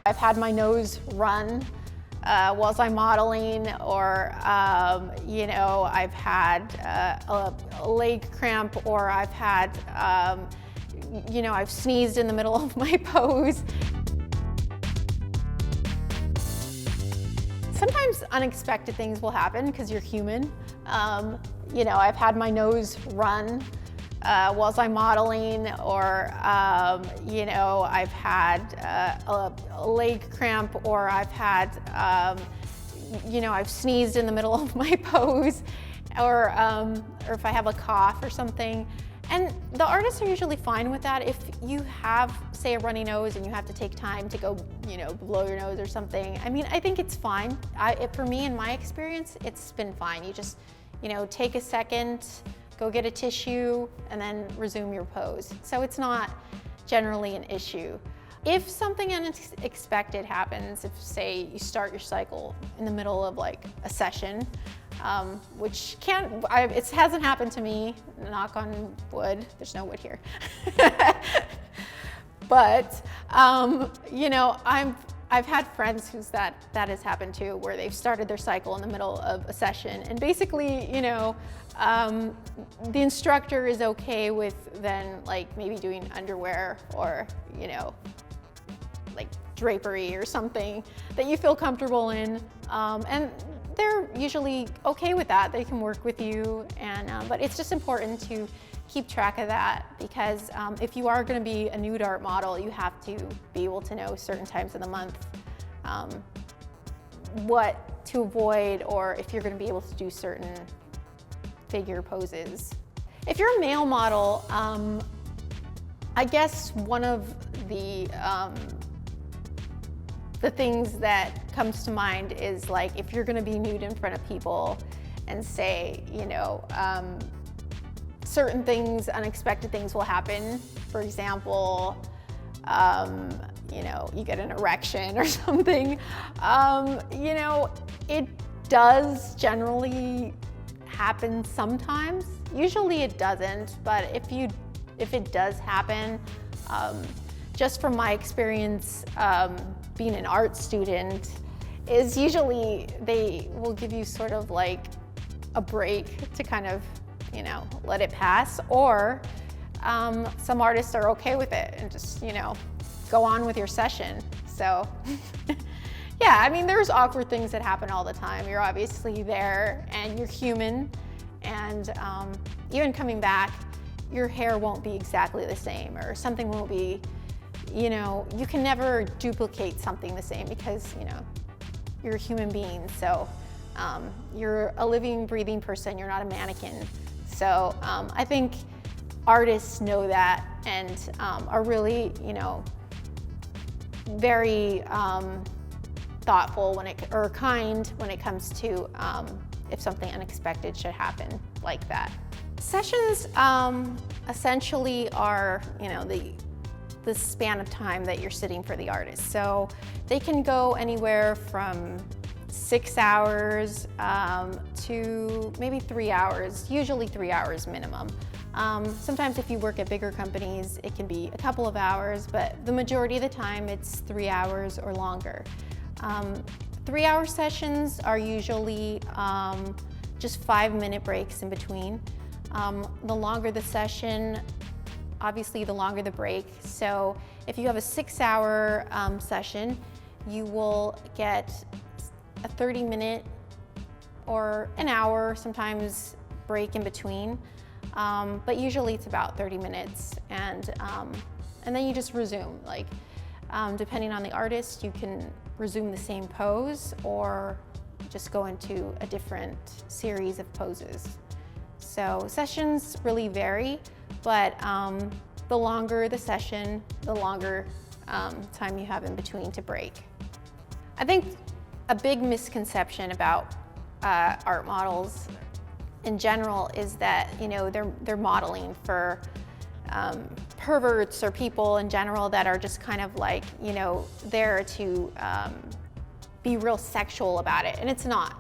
I've had my nose run whilst I'm modeling, or I've had a leg cramp, or I've had, I've sneezed in the middle of my pose. Sometimes unexpected things will happen because you're human. I've had my nose run whilst I'm modeling, or I've had a leg cramp, or I've had I've sneezed in the middle of my pose, or if I have a cough or something. And the artists are usually fine with that. If you have, say, a runny nose and you have to take time to go, blow your nose or something, I mean, I think it's fine. For me, in my experience, it's been fine. You just, take a second, go get a tissue, and then resume your pose. So it's not generally an issue. If something unexpected happens, if, say, you start your cycle in the middle of like a session, which it hasn't happened to me, knock on wood, there's no wood here. But, I've had friends who's that has happened to, where they've started their cycle in the middle of a session, and basically, the instructor is okay with then like maybe doing underwear or, like drapery or something that you feel comfortable in, and they're usually okay with that. They can work with you, and but it's just important to keep track of that, because if you are going to be a nude art model, you have to be able to know certain times of the month what to avoid, or if you're going to be able to do certain figure poses. If you're a male model, I guess one of the things that comes to mind is, like, if you're going to be nude in front of people and say, certain things, unexpected things will happen. For example, you get an erection or something. It does generally happen sometimes. Usually it doesn't, but if it does happen, just from my experience being an art student, is usually they will give you sort of like a break to kind of, let it pass, or some artists are okay with it and just, go on with your session. So yeah, I mean, there's awkward things that happen all the time. You're obviously there and you're human, and even coming back, your hair won't be exactly the same, or something won't be, you can never duplicate something the same, because, you're a human being. So you're a living, breathing person. You're not a mannequin. So I think artists know that, and are really, very thoughtful or kind when it comes to if something unexpected should happen like that. Sessions essentially are, the span of time that you're sitting for the artist. So they can go anywhere from 6 hours to maybe 3 hours, usually 3 hours minimum. Sometimes if you work at bigger companies, it can be a couple of hours, but the majority of the time it's 3 hours or longer. 3-hour sessions are usually just 5-minute breaks in between. The longer the session, obviously the longer the break. So if you have a 6-hour session, you will get a 30-minute or an hour, sometimes, break in between. But usually it's about 30 minutes, and then you just resume. Like, depending on the artist, you can resume the same pose or just go into a different series of poses. So sessions really vary, but the longer the session, the longer time you have in between to break. I think a big misconception about art models in general is that, they're modeling for perverts or people in general that are just kind of like, there to be real sexual about it, and it's not.